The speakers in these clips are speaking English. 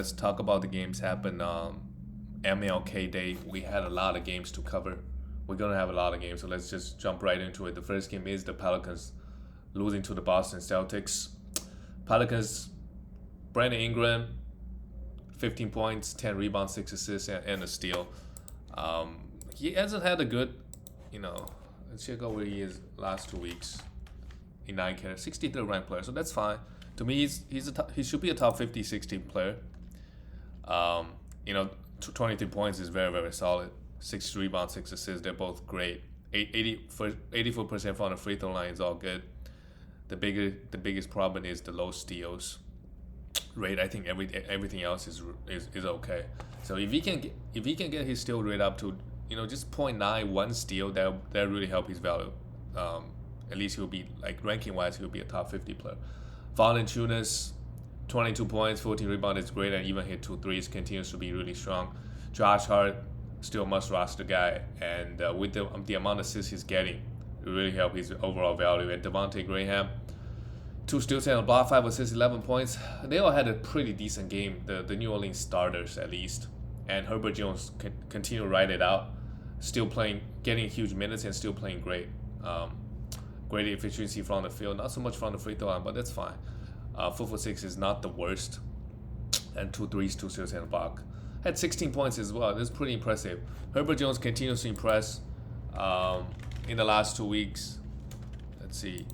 Let's talk about the games happened MLK Day. We had a lot of games to cover. We're gonna have a lot of games, so let's just jump right into it. The first game is the Pelicans losing to the Boston Celtics. Pelicans, Brandon Ingram, 15 points, 10 rebounds, 6 assists, and a steal. He hasn't had a good, let's check out where he is last 2 weeks. In 9K, 63rd ranked player, so that's fine. To me, he should be a top 50, 60 player. 23 points is very, very solid. 6 rebounds, 6 assists, they're both great. 84% from the free throw line is all good. The biggest problem is the low steals rate. I think everything else is okay. So if he can get his steal rate up to just 0.91 steal, that really help his value. At least he'll be, like, ranking wise, he'll be a top 50 player. Valanciunas, 22 points, 14 rebounds is great, and even hit 2 threes, continues to be really strong. Josh Hart, still must roster guy, and with the amount of assists he's getting, it really help his overall value. And Devontae Graham, 2 steals and a block, 5 assists, 11 points. They all had a pretty decent game, the New Orleans starters at least. And Herbert Jones continue to ride it out, still playing, getting huge minutes and still playing great. Great efficiency from the field, not so much from the free throw line, but that's fine. 4 for 6 is not the worst. And 2 threes, 2 steals, and a block. Had 16 points as well. That's pretty impressive. Herbert Jones continues to impress in the last 2 weeks. Let's see.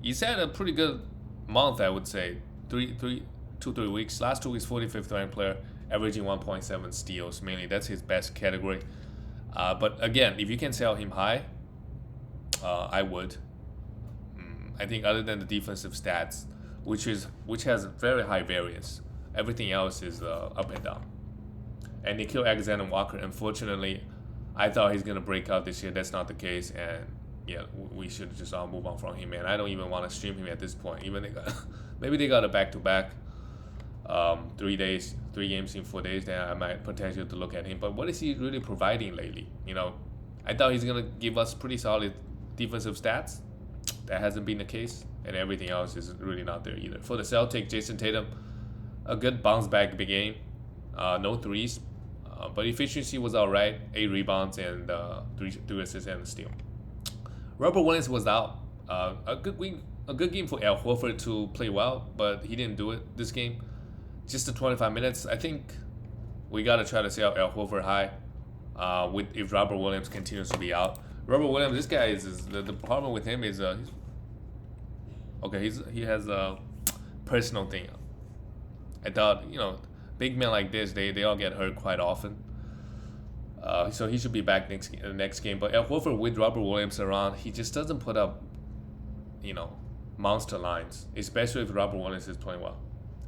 He's had a pretty good month, I would say. 3 weeks. Last 2 weeks, 45th ranked player, averaging 1.7 steals. Mainly, that's his best category. But again, if you can sell him high, I would. I think other than the defensive stats, which has very high variance, everything else is up and down. And Nickeil Alexander-Walker, unfortunately, I thought he's gonna break out this year. That's not the case, and yeah, we should just all move on from him. And I don't even want to stream him at this point. Even maybe they got a back-to-back, 3 games in 4 days. Then I might potentially to look at him. But what is he really providing lately? I thought he's gonna give us pretty solid defensive stats. That hasn't been the case, and everything else is really not there either. For the Celtics, Jason Tatum, a good bounce back big game. No threes, but efficiency was alright. 8 rebounds and 3 assists and a steal. Robert Williams was out. A good game for Al Horford to play well, but he didn't do it this game. Just the 25 minutes. I think we gotta try to sell Al Horford high. If Robert Williams continues to be out. Robert Williams, this guy is the problem with him is he has a personal thing. I thought big men like this they all get hurt quite often. So he should be back next game. But Al Horford with Robert Williams around, he just doesn't put up monster lines, especially if Robert Williams is playing well.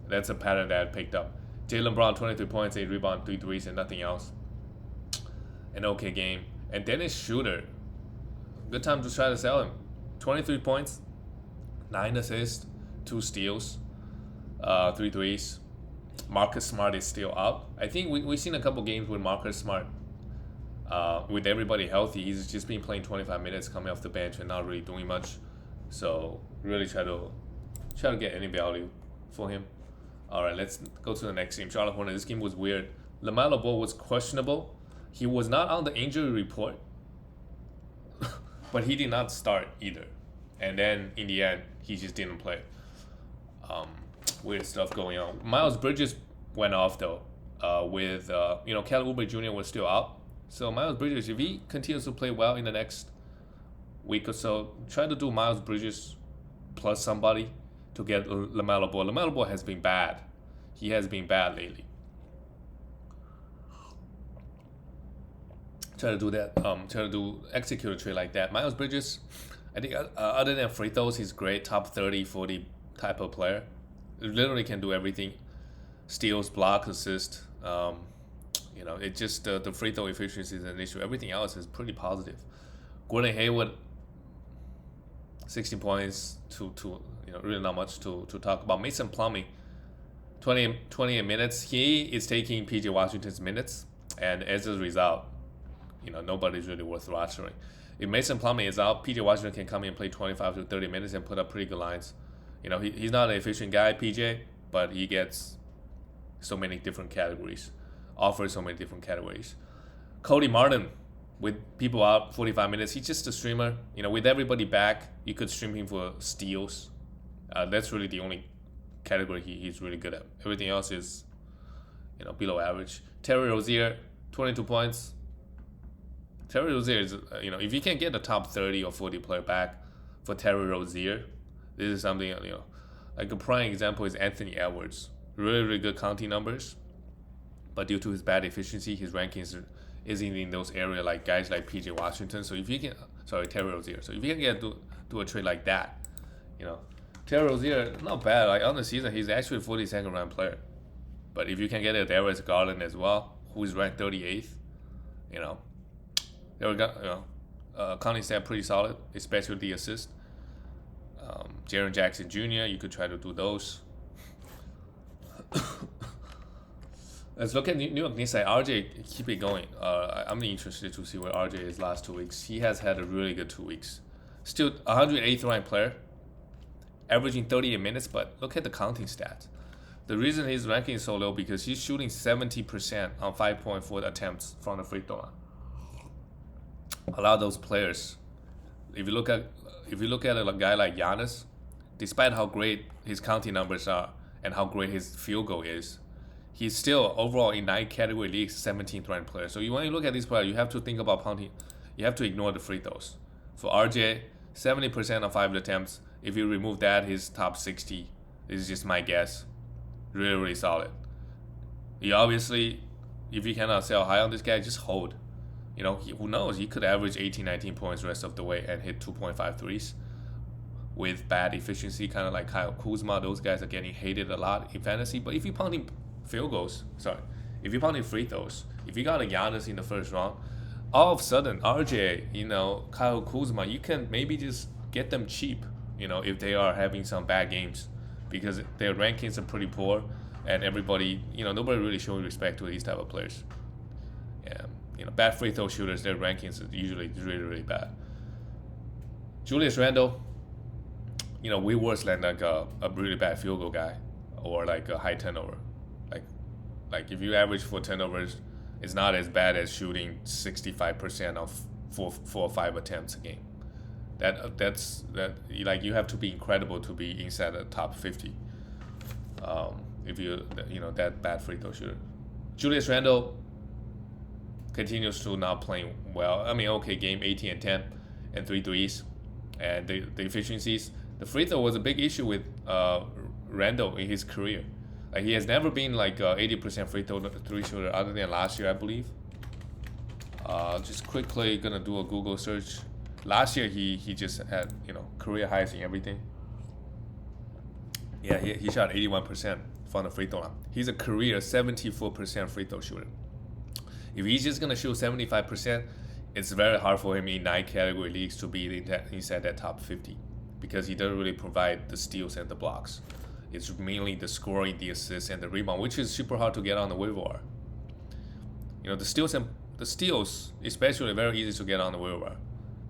That's a pattern that I picked up. Jaylen Brown, 23 points, 8 rebounds, 3 threes, and nothing else. An okay game. And Dennis Schroeder, good time to try to sell him. 23 points, 9 assists, 2 steals, 3 threes. Marcus Smart is still out. I think we've seen a couple games with Marcus Smart. With everybody healthy, he's just been playing 25 minutes coming off the bench and not really doing much. So really try to get any value for him. All right, let's go to the next game. Charlotte Hornets. This game was weird. LaMelo Ball was questionable. He was not on the injury report, but he did not start either. And then in the end, he just didn't play. Weird stuff going on. Miles Bridges went off though. With Kelly Oubre Jr. was still out. So Miles Bridges, if he continues to play well in the next week or so, try to do Miles Bridges plus somebody to get LaMelo Ball. LaMelo Ball has been bad. He has been bad lately. Try to do that. Execute a trade like that. Miles Bridges, I think other than free throws, he's great. Top 30, 40 type of player. Literally can do everything. Steals, blocks, assist. It's just the free throw efficiency is an issue. Everything else is pretty positive. Gordon Hayward, 16 points to really not much to talk about. Mason Plumlee, 28 minutes. He is taking PJ Washington's minutes, and as a result, nobody's really worth rostering. If Mason Plumlee is out, PJ Washington can come in and play 25 to 30 minutes and put up pretty good lines. He's not an efficient guy, PJ, but he gets so many different categories, offers so many different categories. Cody Martin, with people out 45 minutes, he's just a streamer. With everybody back, you could stream him for steals. That's really the only category he's really good at. Everything else is, below average. Terry Rozier, 22 points. Terry Rozier is, if you can get the top 30 or 40 player back for Terry Rozier, this is something, like a prime example is Anthony Edwards. Really, really good counting numbers, but due to his bad efficiency, his rankings isn't in those areas like guys like PJ Washington. So if you can, Terry Rozier. So if you can do a trade like that, Terry Rozier, not bad. Like on the season, he's actually a 42nd round player. But if you can get a Darius Garland as well, who is ranked 38th, there we go. Counting stat pretty solid, especially the assist. Jaren Jackson Jr., you could try to do those. Let's look at New York Knicks side. RJ, keep it going. I'm interested to see where RJ is last 2 weeks. He has had a really good 2 weeks. Still 108th ranked player, averaging 38 minutes, but look at the counting stats. The reason his ranking is so low because he's shooting 70% on 5.4 attempts from the free throw line. A lot of those players, if you look at a guy like Giannis, despite how great his counting numbers are and how great his field goal is, he's still overall in 9 category leagues 17th ranked player. So when you look at these players, you have to think about counting. You have to ignore the free throws. For RJ, 70% on 5 attempts. If you remove that, his top 60. This is just my guess. Really, really solid. You obviously, if you cannot sell high on this guy, just hold. Who knows? He could average 18, 19 points the rest of the way and hit 2.5 threes with bad efficiency, kind of like Kyle Kuzma. Those guys are getting hated a lot in fantasy. But if you're pounding if you're pounding free throws, if you got a Giannis in the first round, all of a sudden, RJ, Kyle Kuzma, you can maybe just get them cheap, if they are having some bad games because their rankings are pretty poor and everybody, nobody really showing respect to these type of players. Bad free throw shooters, their rankings are usually really, really bad. Julius Randle, way worse than like a really bad field goal guy or like a high turnover. Like if you average 4 turnovers, it's not as bad as shooting 65% of 4 or 5 attempts a game. That's you have to be incredible to be inside the top 50. If you that bad free throw shooter. Julius Randle continues to not playing well. Okay, game 18 and 10 and 3 threes, and the efficiencies. The free throw was a big issue with Randle in his career. Like he has never been like 80% free throw three shooter other than last year, I believe. Just quickly gonna do a Google search. Last year he just had career highs in everything. Yeah, he shot 81% from the free throw line. He's a career 74% free throw shooter. If he's just gonna shoot 75%, it's very hard for him in 9 category leagues to be inside that top 50 because he doesn't really provide the steals and the blocks. It's mainly the scoring, the assists, and the rebound, which is super hard to get on the waiver wire. The steals especially very easy to get on the waiver wire.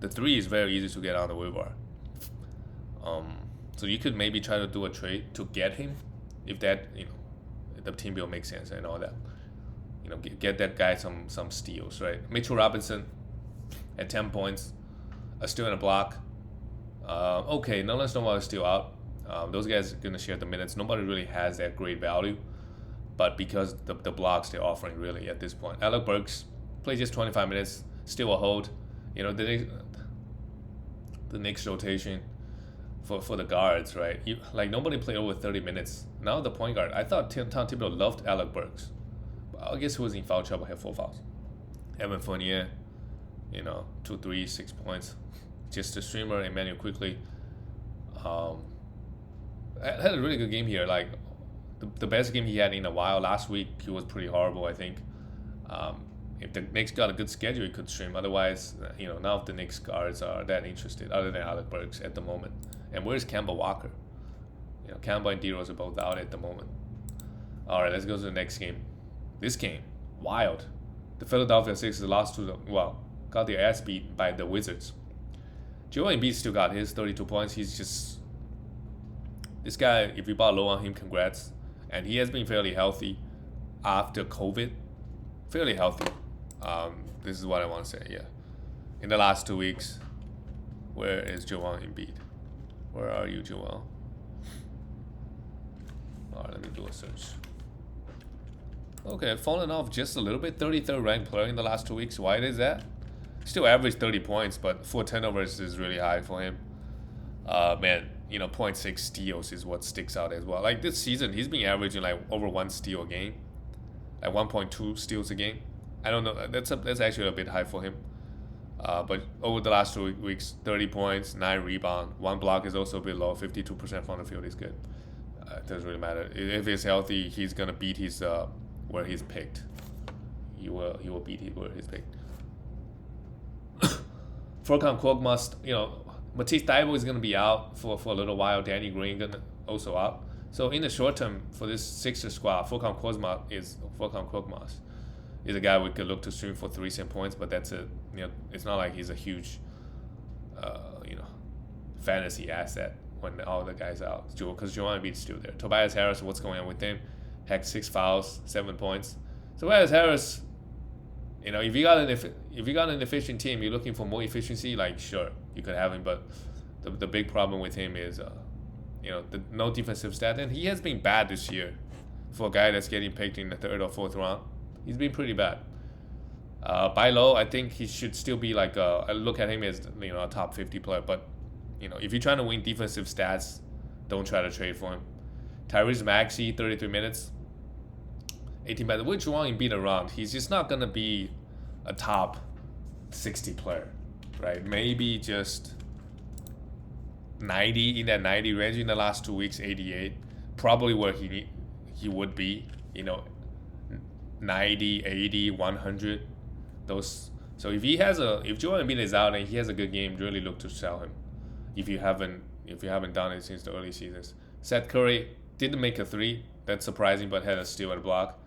The 3 is very easy to get on the waiver wire. So you could maybe try to do a trade to get him, if that if the team build makes sense and all that. Get that guy some steals, right? Mitchell Robinson at 10 points, a steal and a block. Okay, Nolan Stonewall is still out. Those guys are going to share the minutes. Nobody really has that great value, but because the blocks they're offering really at this point. Alec Burks plays just 25 minutes, still a hold. The Knicks rotation for the guards, right? Nobody played over 30 minutes. Now the point guard, I thought Tom Thibodeau loved Alec Burks. I guess he was in foul trouble, had 4 fouls. Evan Fournier, 2 threes, 6 points. Just a streamer, Emmanuel quickly. Had a really good game here. Like the best game he had in a while. Last week he was pretty horrible, I think. If the Knicks got a good schedule, he could stream. Otherwise, none of the Knicks guards are that interested, other than Alec Burks at the moment. And where's Kemba Walker? Kemba and D-Rose are both out at the moment. All right, let's go to the next game. This game, wild. The Philadelphia Sixers lost got their ass beat by the Wizards. Joel Embiid still got his 32 points. He's just this guy. If you bought low on him, congrats. And he has been fairly healthy. after COVID, fairly healthy. This is what I want to say. Yeah, in the last 2 weeks, where is Joel Embiid? Where are you, Joel? All right, let me do a search. Okay, fallen off just a little bit. 33rd ranked player in the last 2 weeks. Why is that? Still averaged 30 points, but 4 turnovers is really high for him. Man, 0.6 steals is what sticks out as well. Like this season, he's been averaging like over 1 steal a game, like 1.2 steals a game. I don't know. That's actually a bit high for him. But over the last 2 weeks, 30 points, 9 rebounds, 1 block is also a bit low. 52% from the field is good. It doesn't really matter. If he's healthy, he's gonna beat his where he's picked. He will beat where he's picked. Furkan Korkmaz, Matisse Thybulle is gonna be out for a little while. Danny Green gonna also out. So in the short term for this Sixers squad, Furkan Korkmaz is a guy we could look to stream for 3 cent points, but that's it. It's not like he's a huge, fantasy asset when all the guys out. Because Joel Embiid's still there. Tobias Harris, what's going on with him? Heck, 6 fouls, 7 points. Tobias Harris, if you got an efficient team, you're looking for more efficiency. Like sure, you could have him, but the big problem with him is, the no defensive stat, and he has been bad this year for a guy that's getting picked in the 3rd or 4th round. He's been pretty bad. Buy low, I think he should still be like I look at him as a top 50 player. But if you're trying to win defensive stats, don't try to trade for him. Tyrese Maxey, 33 minutes, 18 minutes. Which one you beat around? He's just not gonna be a top 60 player, right? Maybe just 90 in that 90 range in the last 2 weeks. 88, probably where he would be. 90, 80, 100. Those. So if Joel Embiid is out and he has a good game, really look to sell him. If you haven't done it since the early seasons. Seth Curry didn't make a 3. That's surprising, but had a steal and a block.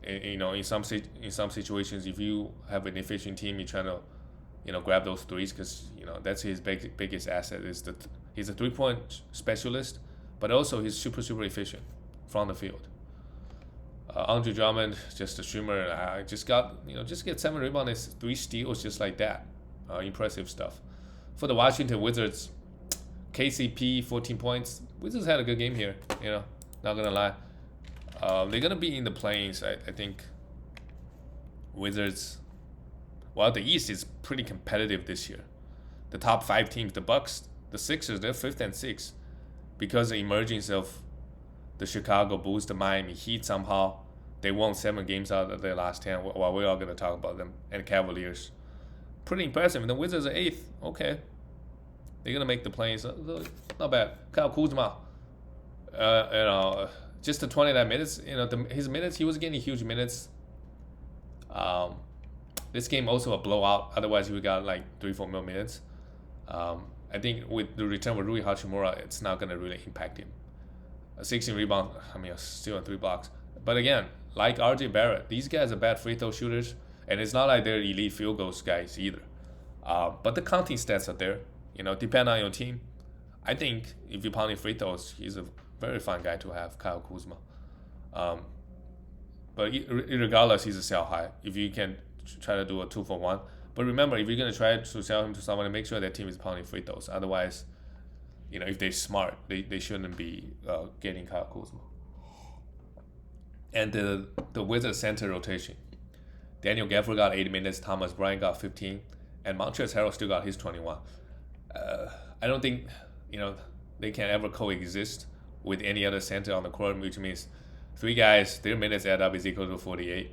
In some situations, if you have an efficient team, you're trying to grab those threes because that's his biggest asset. He's a 3-point specialist, but also he's super efficient from the field. Andre Drummond, just a streamer. I just get 7 rebounds, 3 steals, just like that. Impressive stuff. For the Washington Wizards, KCP 14 points. Wizards had a good game here. Not gonna lie. They're gonna be in the play-ins. I think. Wizards. Well, the East is pretty competitive this year. The top 5 teams, the Bucks, the Sixers, they're 5th and 6th because the emergence of the Chicago Bulls, the Miami Heat somehow. They won 7 games out of their last 10. Well, we're all going to talk about them. And Cavaliers. Pretty impressive. And the Wizards are 8th. Okay. They're going to make the play-ins. Not bad. Kyle Kuzma. Just the 29 minutes. His minutes, he was getting huge minutes. This game also a blowout. Otherwise, he would got like 3-4 more minutes. I think with the return of Rui Hachimura, it's not going to really impact him. A 16 rebound, still on 3 blocks. But again, like RJ Barrett, these guys are bad free throw shooters, and it's not like they're elite field goals guys either. But the counting stats are there. Depend on your team. I think if you're pounding free throws, he's a very fun guy to have, Kyle Kuzma. But regardless, he's a sell high. If you can try to do a 2-for-1. But remember, if you're going to try to sell him to someone, make sure that team is pounding free throws. Otherwise, if they're smart, they shouldn't be getting Kyle Kuzma. And the Wizards center rotation. Daniel Gafford got 8 minutes, Thomas Bryant got 15, and Montrezl Harrell still got his 21. I don't think they can ever coexist with any other center on the court, which means 3 guys, their minutes add up is equal to 48.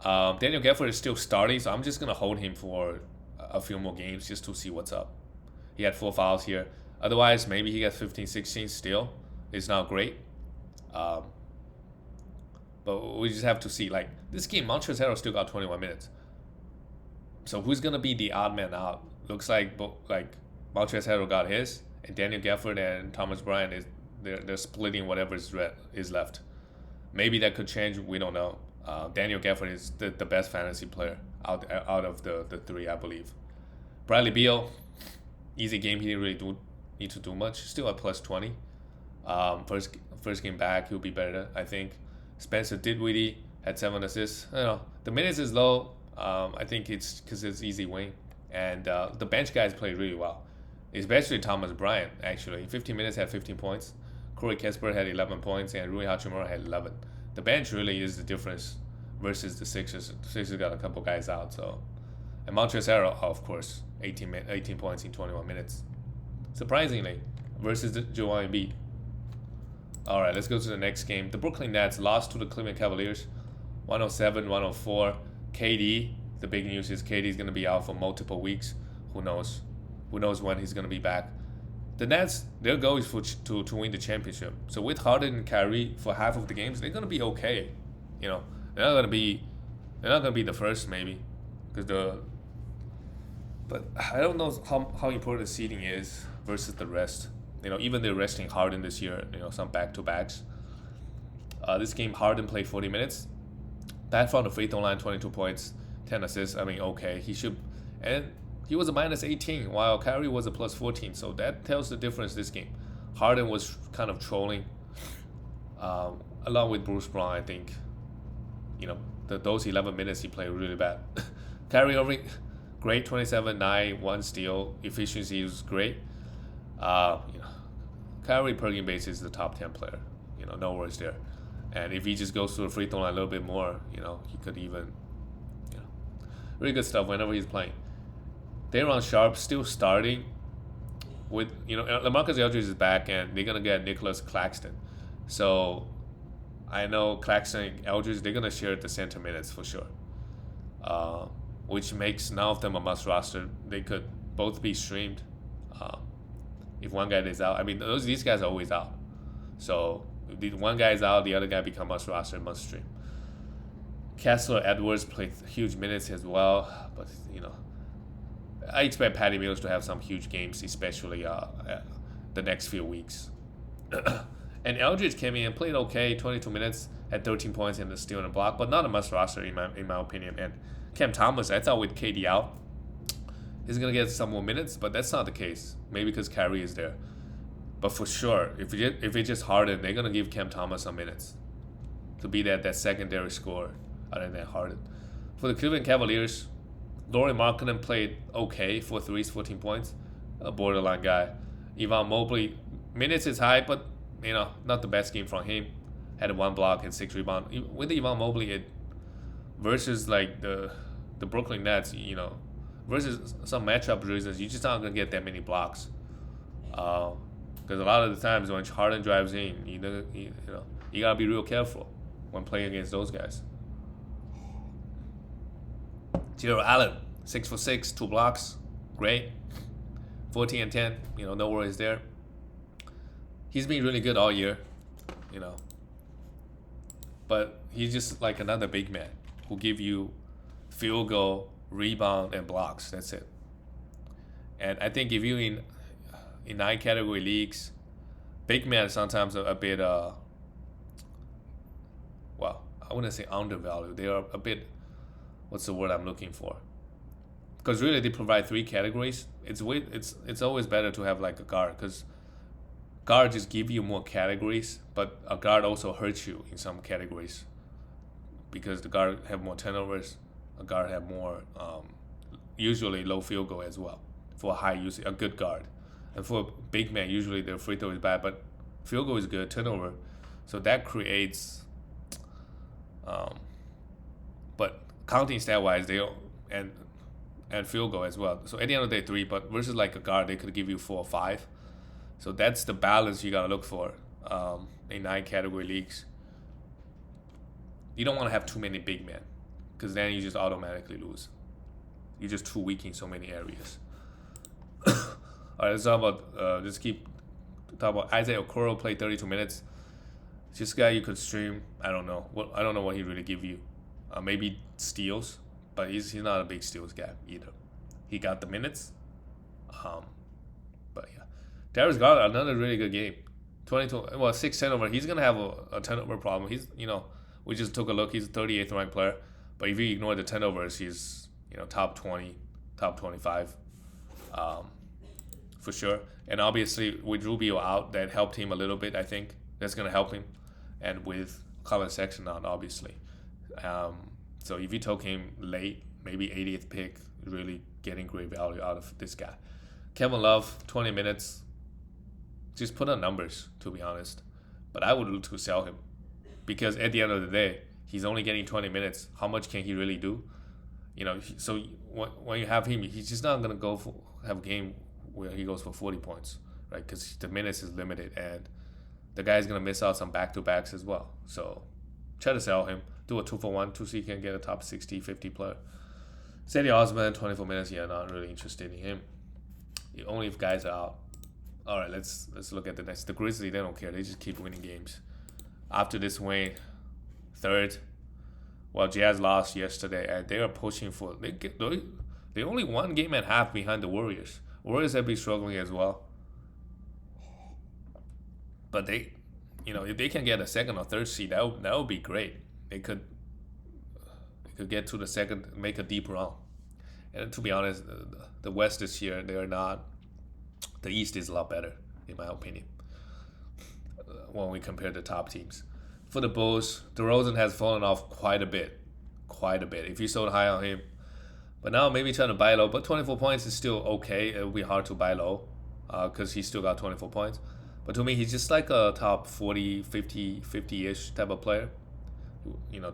Daniel Gafford is still starting, so I'm just going to hold him for a few more games just to see what's up. He had 4 fouls here. Otherwise, maybe he got 15, 16 still. It's not great. But we just have to see. Like, this game, Montrezl Harrell still got 21 minutes. So who's going to be the odd man out? Looks like Montrezl Harrell got his, and Daniel Gafford and Thomas Bryant, they're splitting whatever is left. Maybe that could change. We don't know. Daniel Gafford is the best fantasy player out of the 3, I believe. Bradley Beal, easy game. He didn't really need to do much. Still at plus 20. First game back, he'll be better, I think. Spencer Dinwiddie had 7 assists. The minutes is low. I think it's because it's easy win. And the bench guys played really well, especially Thomas Bryant, actually. 15 minutes had 15 points. Corey Kispert had 11 points, and Rui Hachimura had 11. The bench really is the difference versus the Sixers. The Sixers got a couple guys out, so. And Montrezl, of course, 18 points in 21 minutes. Surprisingly, versus the Joel Embiid. All right, let's go to the next game. The Brooklyn Nets lost to the Cleveland Cavaliers, 107-104. KD, the big news is KD is going to be out for multiple weeks. Who knows? Who knows when he's going to be back? The Nets, their goal is to win the championship. So with Harden and Kyrie for half of the games, they're going to be okay. They're not going to be the first maybe, but I don't know how important the seeding is versus the rest. Even they're resting Harden this year. Some back-to-backs. This game, Harden played 40 minutes. Back from the free throw line, 22 points, 10 assists. Okay, he was a minus 18, while Kyrie was a plus 14. So that tells the difference this game. Harden was kind of trolling, along with Bruce Brown. I think, those 11 minutes he played really bad. Kyrie Irving, great, 27, 9, 1 steal. Efficiency was great. Kyrie per game basis is the top 10 player. No worries there. And if he just goes to the free throw line a little bit more, he could even, really good stuff whenever he's playing. Day'Ron Sharpe still starting with, LaMarcus Aldridge is back and they're going to get Nicholas Claxton. So I know Clarkson and Aldridge, they're going to share the center minutes for sure. Which makes none of them a must roster. They could both be streamed if one guy is out. These guys are always out. So if one guy is out, the other guy become must roster and must stream. Kessler Edwards played huge minutes as well, but I expect Patty Mills to have some huge games, especially the next few weeks. And Eldridge came in and played okay, 22 minutes, had 13 points and a steal and a block, but not a must roster in my opinion. And Cam Thomas, I thought with KD out, he's gonna get some more minutes, but that's not the case. Maybe because Kyrie is there. But for sure, if it's just Harden, they're gonna give Cam Thomas some minutes to be that secondary scorer other than Harden. For the Cleveland Cavaliers, Lauri Markkanen played okay, 4 threes, 14 points, a borderline guy. Evan Mobley, minutes is high, but not the best game from him. Had 1 block and 6 rebounds. With Evan Mobley, versus like the Brooklyn Nets, versus some matchup reasons, you're just not gonna get that many blocks. Because a lot of the times when Harden drives in, you gotta be real careful when playing against those guys. Jarrett Allen, 6 for 6, 2 blocks, great. 14 and 10, no worries there. He's been really good all year, but he's just like another big man who give you field goal, rebound, and blocks. That's it. And I think if you in 9 category leagues, big man is sometimes a bit I wouldn't say undervalued. They are a bit, what's the word I'm looking for? Because really they provide 3 categories. It's always better to have like a guard, because guard just give you more categories, but a guard also hurts you in some categories because the guard have more turnovers. A guard have more usually low field goal as well for high usage. A good guard, and for a big man usually their free throw is bad, but field goal is good, turnover, so that creates. But counting stat wise, they and field goal as well. So at the end of the day, 3, but versus like a guard, they could give you 4 or 5. So that's the balance you gotta look for in 9 category leagues. You don't want to have too many big men, because then you just automatically lose. You're just too weak in so many areas. All right, let's talk about talk about Isaiah Okoro. Played 32 minutes. This guy you could stream. I don't know what he really give you. Maybe steals, but he's not a big steals guy either. He got the minutes. But yeah, Darius Garland, another really good game. 6 turnover. He's gonna have a turnover problem. He's we just took a look. He's a 38th ranked player, but if you ignore the turnovers, he's top 20, top 25, for sure. And obviously with Rubio out, that helped him a little bit. I think that's gonna help him. And with comment section on, obviously. So if you took him late, maybe 80th pick, really getting great value out of this guy. Kevin Love, 20 minutes. Just put on numbers, to be honest. But I would look to sell him. Because at the end of the day, he's only getting 20 minutes. How much can he really do? So when you have him, he's just not going to have a game where he goes for 40 points, right? Because the minutes is limited, and the guy's going to miss out some back-to-backs as well. So try to sell him. Do a 2-for-1 to see if you can get a top 60, 50 player. Sadie Osman, 24 minutes. Yeah, not really interested in him. Only if guys are out. All right, let's look at the next. The Grizzlies, they don't care. They just keep winning games. After this win, third. Well, Jazz lost yesterday, and they are pushing for. They only one game and a half behind the Warriors. Warriors have been struggling as well. But if they can get a second or third seed, that would be great. They could get to the second, make a deep run. And to be honest, the West this year, they are not. The East is a lot better, in my opinion, when we compare the top teams. For the Bulls, DeRozan has fallen off quite a bit. If you sold high on him. But now maybe trying to buy low. But 24 points is still okay. It will be hard to buy low because he still got 24 points. But to me, he's just like a top 40, 50-ish type of player.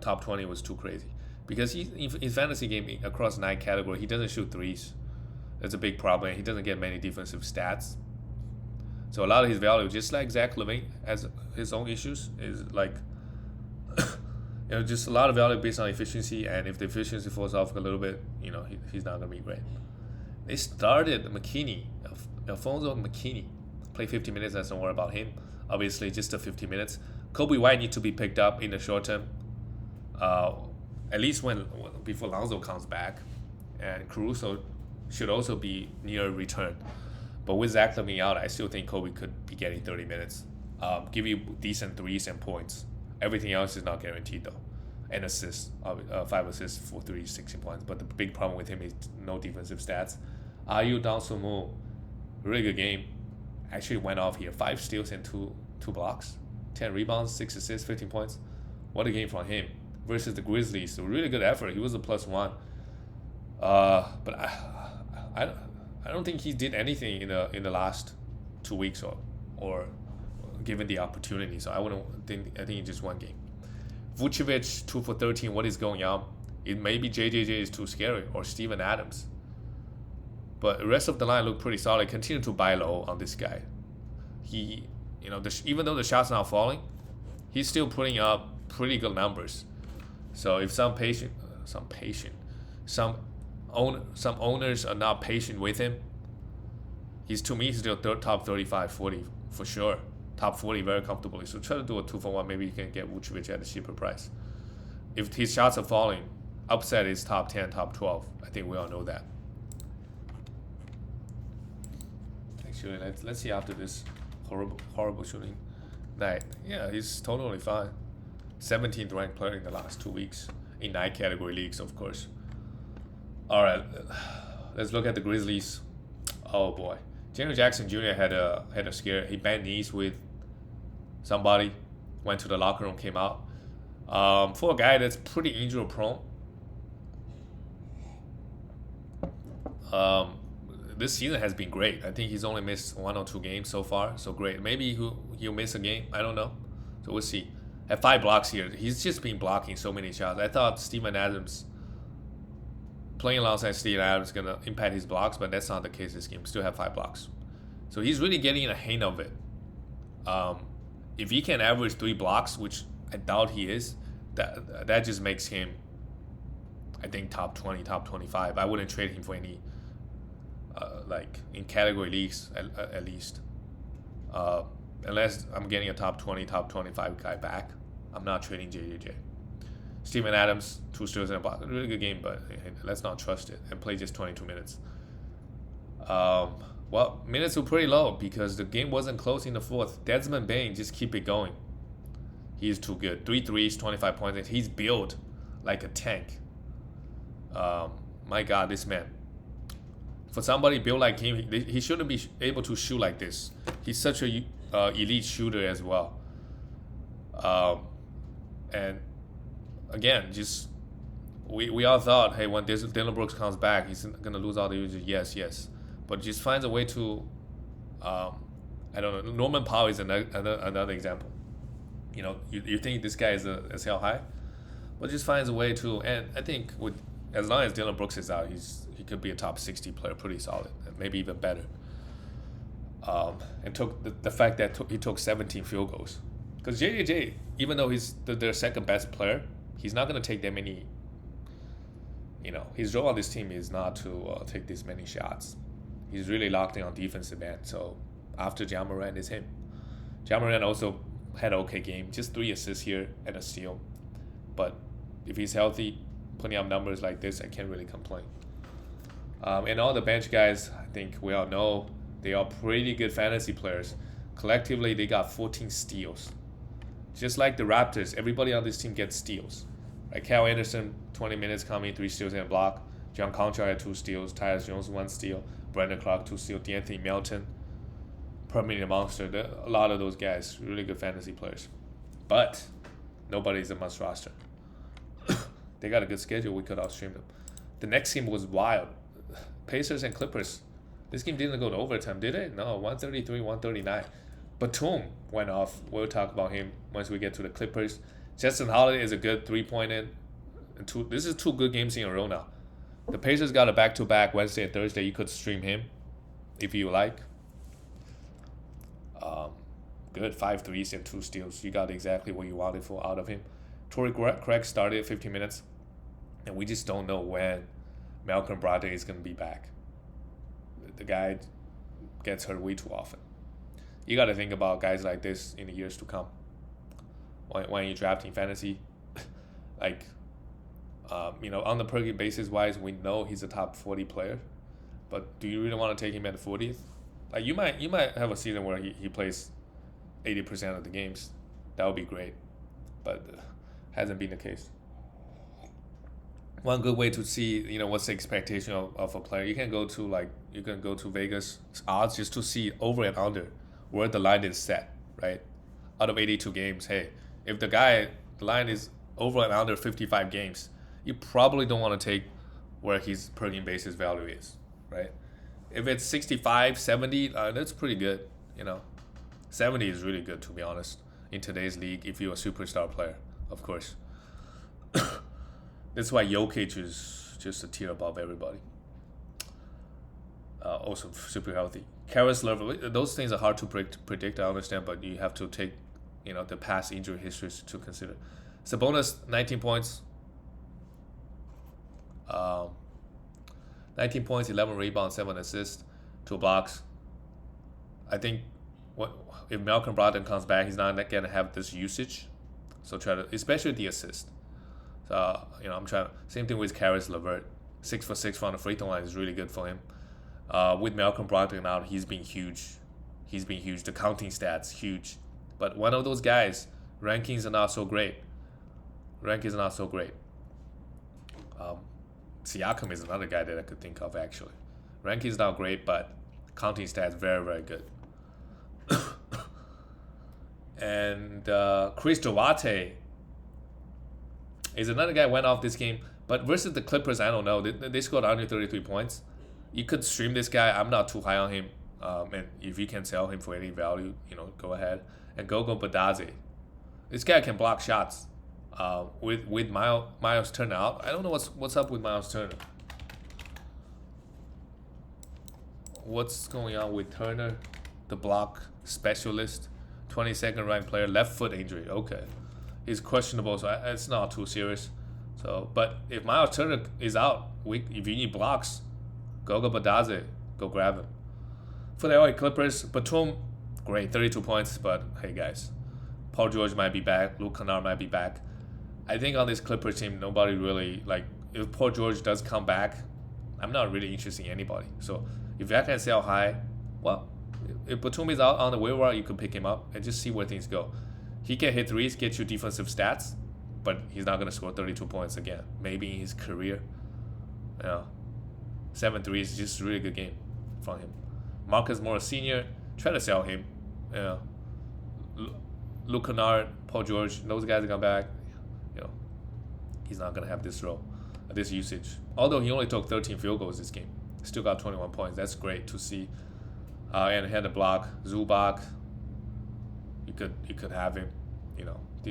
Top 20 was too crazy. Because his fantasy game across 9 categories, he doesn't shoot threes. That's a big problem. He doesn't get many defensive stats. So a lot of his value, just like Zach LaVine has his own issues, is like just a lot of value based on efficiency. And if the efficiency falls off a little bit, he's not gonna be great. They started McKinney, Alfonso McKinney, play 50 minutes. Let's don't worry about him. Obviously, just the 50 minutes. Kobe White needs to be picked up in the short term, at least before Lonzo comes back, and Caruso should also be near return. But with Zach LaVine out, I still think Kobe could be getting 30 minutes. Give you decent threes and points. Everything else is not guaranteed, though. And assists. 5 assists for 3, 16 points. But the big problem with him is no defensive stats. Ayu Dosunmu, really good game. Actually went off here. 5 steals and 2 blocks. 10 rebounds, 6 assists, 15 points. What a game from him. Versus the Grizzlies. So really good effort. He was a +1. But I don't think he did anything in the last 2 weeks or given the opportunity. So I think it's just one game. Vucevic 2 for 13. What is going on? It may be JJJ is too scary or Steven Adams. But the rest of the line looked pretty solid. Continue to buy low on this guy. He, even though the shots not falling, he's still putting up pretty good numbers. So if some owners are not patient with him, to me he's still top 35, 40 for sure. Top 40 very comfortably. So try to do a 2-for-1. Maybe you can get Vucevic at a cheaper price. If his shots are falling, upset is top 10, top 12. I think we all know that. Actually, let's see after this horrible shooting night. Yeah, he's totally fine. 17th ranked player in the last 2 weeks in 9 category leagues, of course. All right, let's look at the Grizzlies. Oh boy, Jaren Jackson Jr. had a scare. He bent knees with somebody, went to the locker room, came out. For a guy that's pretty injury prone, this season has been great. I think he's only missed 1 or 2 games so far, so great. Maybe he'll miss a game. I don't know. So we'll see. Had 5 blocks here. He's just been blocking so many shots. I thought Steven Adams, playing alongside Steven Adams, is going to impact his blocks, but that's not the case this game. Still have 5 blocks. So he's really getting in a hang of it. If he can average 3 blocks, which I doubt he is, that just makes him, I think, top 20, top 25. I wouldn't trade him for any, in category leagues at least. Unless I'm getting a top 20, top 25 guy back. I'm not trading JJJ. Steven Adams, 2 steals and a block. Really good game, but let's not trust it and play just 22 minutes. Well, minutes were pretty low because the game wasn't close in the 4th. Desmond Bane just keep it going. He's too good. 3 threes, 25 points. He's built like a tank. My God, this man. For somebody built like him, he shouldn't be able to shoot like this. He's such a elite shooter as well. And again, just we all thought, hey, when Dylan Brooks comes back, he's gonna lose all the usage. Yes, but just finds a way to, I don't know. Norman Powell is another example. You think this guy is a sell high, but just finds a way to. And I think as long as Dylan Brooks is out, he could be a top 60 player, pretty solid, maybe even better. And took the fact that he took 17 field goals, because JJJ, even though he's their second best player, he's not gonna take that many. His role on this team is not to take this many shots. He's really locked in on defensive end. So after Ja Morant is him. Ja Morant also had an okay game, just 3 assists here and a steal. But if he's healthy, putting up numbers like this, I can't really complain. And all the bench guys, I think we all know they are pretty good fantasy players. Collectively, they got 14 steals. Just like the Raptors, everybody on this team gets steals. Like Kyle Anderson, 20 minutes coming, 3 steals and a block. John Conchar had 2 steals. Tyus Jones, 1 steal. Brandon Clark, 2 steals. D'Anthony Melton, per minute monster. A lot of those guys, really good fantasy players. But nobody's a must roster. They got a good schedule. We could outstream them. The next game was wild. Pacers and Clippers. This game didn't go to overtime, did it? No, 133-139. Batum went off. We'll talk about him once we get to the Clippers. Justin Holiday is a good 3-point. This is 2 good games in a row now. The Pacers got a back-to-back Wednesday and Thursday. You could stream him if you like. Good 5 threes and 2 steals. You got exactly what you wanted out of him. Torrey Craig started 15 minutes, and we just don't know when Malcolm Brogdon is going to be back. The guy gets hurt way too often. You got to think about guys like this in the years to come. When you're drafting fantasy, on the per game basis wise, we know he's a top 40 player, but do you really want to take him at the 40th? Like you might have a season where he plays 80% of the games. That would be great, but hasn't been the case. One good way to see what's the expectation of a player, you can go to Vegas odds just to see over and under where the line is set, right? Out of 82 games, hey, if the line is over and under 55 games, you probably don't want to take where his per game basis value is, right? If it's 65, 70, that's pretty good, 70 is really good, to be honest, in today's league, if you're a superstar player, of course. That's why Jokic is just a tier above everybody. Also super healthy. Karis LeVert, those things are hard to predict, I understand, but you have to take the past injury histories to consider. Sabonis, 19 points. 19 points, 11 rebounds, 7 assists, 2 blocks. I think if Malcolm Brogdon comes back, he's not going to have this usage. So try to, especially the assist. So, I'm trying. Same thing with Karis LeVert. 6 for 6 from the free throw line is really good for him. With Malcolm Brogdon out, he's been huge. The counting stats, huge. But one of those guys, rankings are not so great. Siakam is another guy that I could think of, actually. Rankings not great, but counting stats very, very good. And Chris Duarte is another guy went off this game. But versus the Clippers, I don't know. They scored 133 points. You could stream this guy. I'm not too high on him. And if you can sell him for any value, go ahead. And Gogo Badaze. This guy can block shots. With Miles Turner out, I don't know what's up with Miles Turner. What's going on with Turner, the block specialist, 22nd ranked player, left foot injury. Okay, he's questionable, so it's not too serious. So, but if Miles Turner is out, if you need blocks, Gogo Badaze, go grab him. For the LA Clippers, Batum, great, 32 points, but hey guys, Paul George might be back, Luke Kennard might be back. I think on this Clippers team, nobody really, if Paul George does come back, I'm not really interested in anybody. So if I can sell high, well, if Batum is out on the waiver, you can pick him up and just see where things go. He can hit threes, get you defensive stats, but he's not going to score 32 points again. Maybe in his career. 7 threes, just a really good game from him. Marcus Morris Sr., try to sell him. Luke Kennard, Paul George, those guys are coming back. He's not gonna have this role, this usage. Although he only took 13 field goals this game, still got 21 points. That's great to see. And had a block. Zubac, you could have him,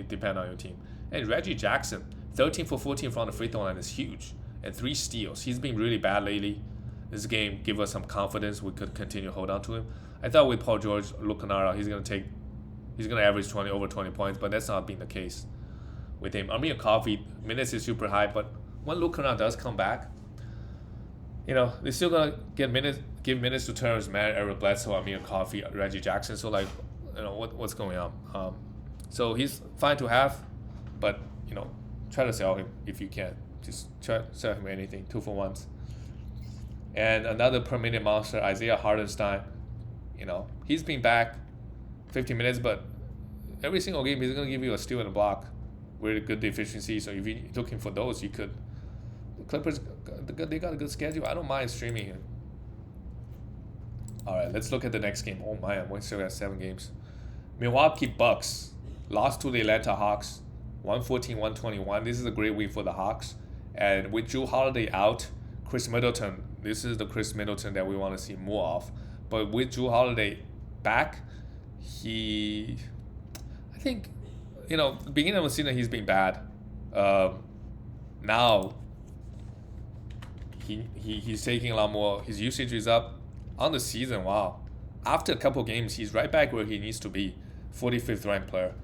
depend on your team. And Reggie Jackson, 13 for 14 from the free throw line is huge, and 3 steals. He's been really bad lately. This game give us some confidence. We could continue to hold on to him. I thought with Paul George, Luke Kennard, he's gonna average over 20 points, but that's not been the case with him. Amir Coffey, minutes is super high, but when Luke Kennard does come back, they're still gonna give minutes to Terrence Mann, Eric Bledsoe, Amir Coffey, Reggie Jackson. So what's going on? So he's fine to have, but try to sell him if you can. Just try to sell him anything, 2 for 1s. And another per minute monster, Isaiah Hartenstein. He's been back 15 minutes, but every single game he's gonna give you a steal and a block. Really good efficiency. So if you're looking for those, you could. The Clippers, they got a good schedule. I don't mind streaming him. All right, let's look at the next game. Oh man, we still got 7 games. Milwaukee Bucks lost to the Atlanta Hawks, 114-121. This is a great win for the Hawks. And with Jrue Holiday out, Chris Middleton, this is the Chris Middleton that we want to see more of. But with Jrue Holiday back, I think, the beginning of the season he's been bad. Now he's taking a lot more. His usage is up on the season. Wow, after a couple games, he's right back where he needs to be. 45th ranked player,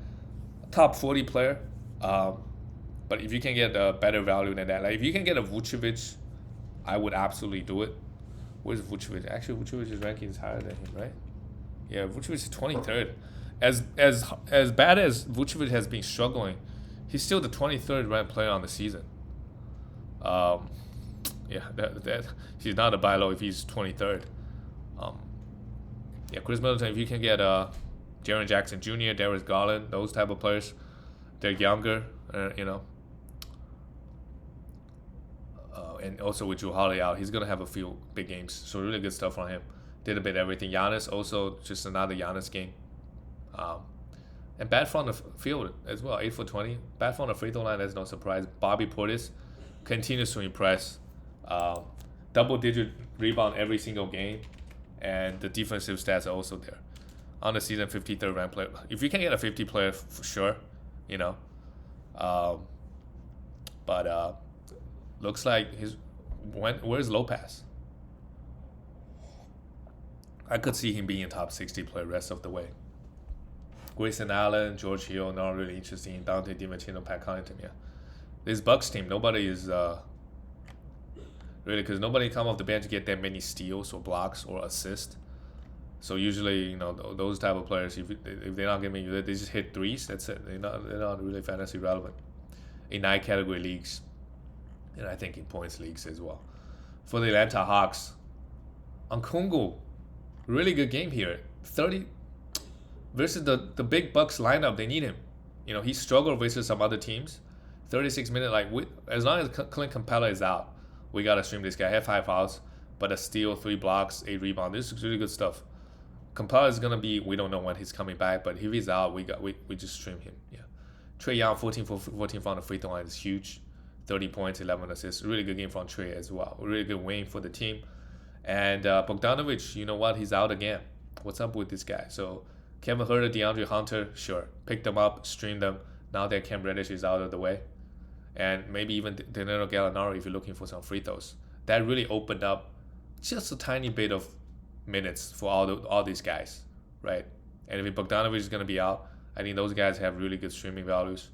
top 40 player. But if you can get a better value than that, like if you can get a Vucevic, I would absolutely do it. Where's Vucevic? Actually, Vucevic's ranking is higher than him, right? Yeah, Vucevic is 23rd. As bad as Vucevic has been struggling, he's still the 23rd ranked player on the season. That he's not a buy low if he's 23rd. Chris Middleton, if you can get Jaren Jackson Jr., Darius Garland, those type of players, they're younger, and also with Jrue Holiday out, he's gonna have a few big games. So really good stuff from him. Did a bit of everything. Giannis also just another Giannis game. And bad from the field as well, 8 for 20. Bad from the free throw line, that's no surprise. Bobby Portis continues to impress. Double-digit rebound every single game, and the defensive stats are also there. On the season, 53rd ranked player. If you can get a 50 player, for sure, But looks like where's Lopez? I could see him being a top 60 player rest of the way. Grayson Allen, George Hill, not really interesting. Dante DiMartino, Pat Connaughton, yeah. This Bucks team, nobody is really, because nobody come off the bench to get that many steals or blocks or assists. So usually, those type of players, if they're not giving you that, they just hit threes. That's it. They're not really fantasy relevant in 9 category leagues, and I think in points leagues as well. For the Atlanta Hawks, Okoro, really good game here. 30 versus the big Bucks lineup. They need him. He struggled versus some other teams. 36 minutes. As long as Clint Capella is out, we gotta stream this guy. Have 5 fouls, but a steal, 3 blocks, 8 rebounds. This is really good stuff. Capella is gonna be. We don't know when he's coming back, but if he's out, we just stream him. Yeah. Trae Young, 14 for 14 from the free throw line is huge. 30 points, 11 assists. Really good game from Trae as well. Really good win for the team. And Bogdanovic, you know what? He's out again. What's up with this guy? So Kevin Huerter, DeAndre Hunter, sure. Pick them up, stream them. Now that Cam Reddish is out of the way. And maybe even Danilo Gallinari if you're looking for some free throws. That really opened up just a tiny bit of minutes for all these guys, right? And if Bogdanovic is going to be out, I think those guys have really good streaming values.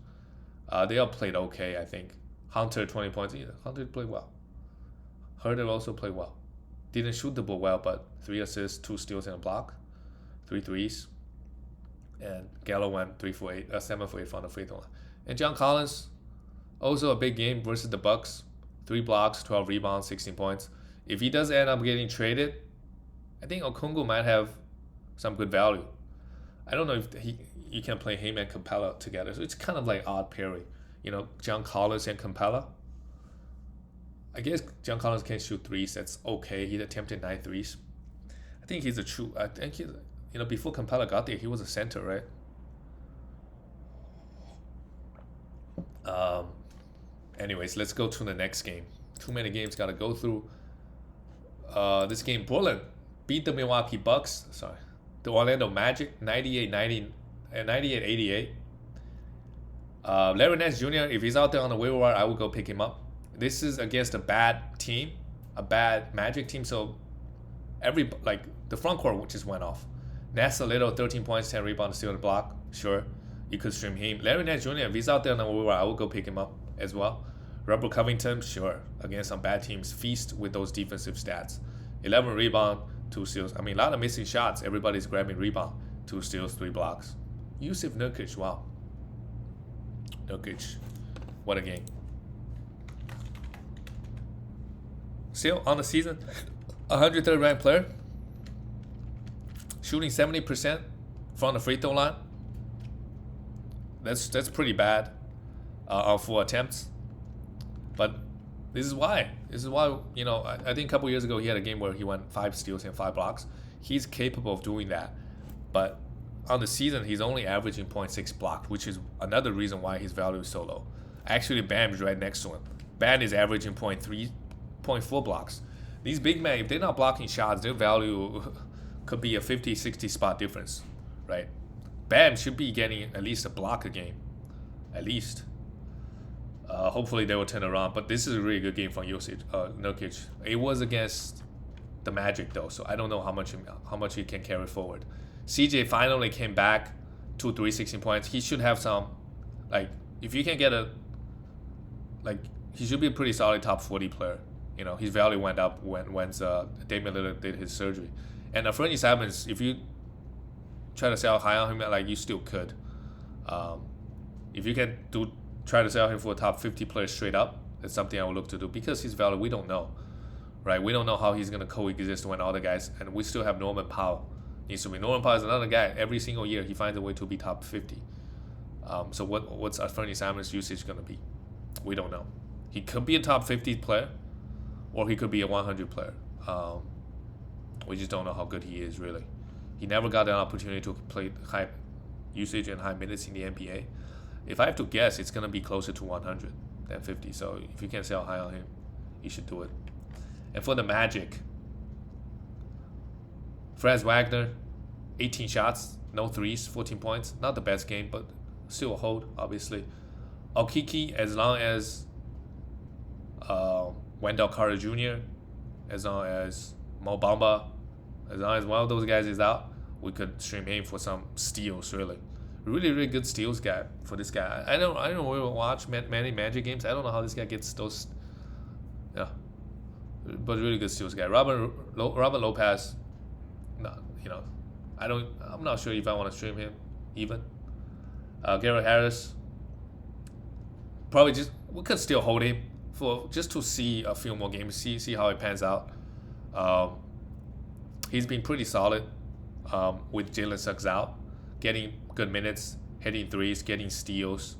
They all played okay, I think. Hunter, 20 points. Yeah, Hunter played well. Huerter also played well. Didn't shoot the ball well, but 3 assists, 2 steals, and a block. 3 threes. And Gallo went 7 for 8 from the free throw line. And John Collins, also a big game versus the Bucks. 3 blocks, 12 rebounds, 16 points. If he does end up getting traded, I think Okoro might have some good value. I don't know if you can play him and Capella together. So it's kind of like odd pairing. John Collins and Capella. I guess John Collins can shoot threes. That's okay. He attempted 9 threes. I think he's before Capella got there, he was a center, right? Anyways, let's go to the next game. Too many games got to go through. This game, Portland beat the Milwaukee Bucks. Sorry, the Orlando Magic, 98-90 and 98-88. Larry Nance Jr., if he's out there on the waiver wire, I would go pick him up. This is against a bad team, a bad Magic team. So the front court just went off. Nance a little, 13 points, 10 rebounds, steal the block. Sure, you could stream him. Larry Nance Jr., if he's out there on the waiver wire, I would go pick him up as well. Robert Covington, sure, against some bad teams, feast with those defensive stats. 11 rebound, 2 steals. I mean, a lot of missing shots. Everybody's grabbing rebound. 2 steals, 3 blocks. Yusuf Nurkic, wow. Nurkic, what a game. Still on the season, 103rd ranked player. Shooting 70% from the free throw line. That's pretty bad on 4 attempts. But this is why. You know, I think a couple years ago he had a game where he went 5 steals and 5 blocks. He's capable of doing that. But on the season, he's only averaging 0.6 blocks, which is another reason why his value is so low. Actually, Bam's right next to him. Bam is averaging 0.3, 0.4 blocks. These big men, if they're not blocking shots, their value could be a 50, 60 spot difference, right? Bam should be getting at least a block a game. At least. Hopefully they will turn around, but this is a really good game from Nurkic. It was against the Magic though, so I don't know how much he can carry forward. CJ finally came back, 2 3 16 points. He should have some, if you can get he should be a pretty solid top 40 player. You know, his value went up when Damian Lillard did his surgery. And Anthony Simons, if you try to sell high on him, you still could. If you can try to sell him for a top 50 player straight up, that's something I would look to do, because his value, we don't know, right? We don't know how he's going to coexist when all the guys, and we still have Norman Powell. Norman Powell is another guy. Every single year, he finds a way to be top 50. So what's Anthony Simons' usage going to be? We don't know. He could be a top 50 player, or he could be a 100 player. We just don't know how good he is, really. He never got an opportunity to play high usage and high minutes in the NBA. If I have to guess, it's going to be closer to 100 than 50. So if you can sell high on him, you should do it. And for the Magic, Franz Wagner, 18 shots, no threes, 14 points. Not the best game, but still a hold, obviously. Okiki, as long as Wendell Carter Jr., as long as Mo Bamba, as long as one of those guys is out, we could stream him for some steals, really. Really, really good steals guy for this guy. I don't really watch many Magic games. I don't know how this guy gets those. Yeah, but really good steals guy. Robert Lopez. No, I'm not sure if I want to stream him even. Garrett Harris. Probably we could still hold him just to see a few more games, see how it pans out. He's been pretty solid with Jalen Suggs out, getting good minutes, hitting threes, getting steals.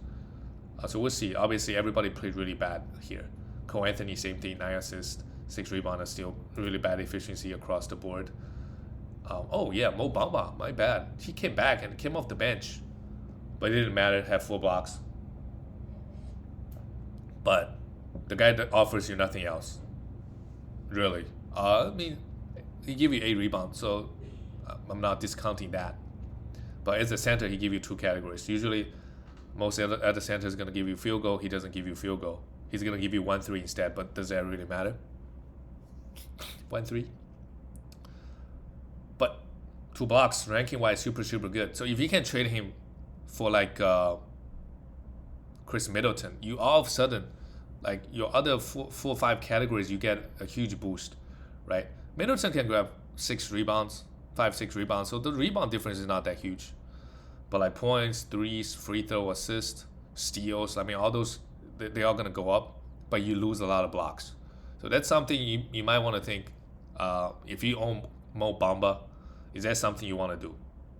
So we'll see. Obviously, everybody played really bad here. Cole Anthony, same thing, 9 assists, 6 rebounds, and still really bad efficiency across the board. Mo Bamba, my bad. He came back and came off the bench, but it didn't matter. Had 4 blocks. But the guy that offers you nothing else, really. He give you 8 rebounds, so I'm not discounting that. But as a center, he give you 2 categories. Usually, most other center is going to give you field goal. He doesn't give you field goal. He's going to give you 1-3 instead. But does that really matter? 1-3. But 2 blocks, ranking wise, super good. So if you can trade him for Chris Middleton, you all of a sudden, your other 4 or 5 categories, you get a huge boost, right? Middleton can grab 6 rebounds, 5-6 rebounds. So the rebound difference is not that huge. But points, threes, free throw, assist, steals, all those, they're all going to go up, but you lose a lot of blocks. So that's something you might want to think, if you own Mo Bamba, is that something you want to do?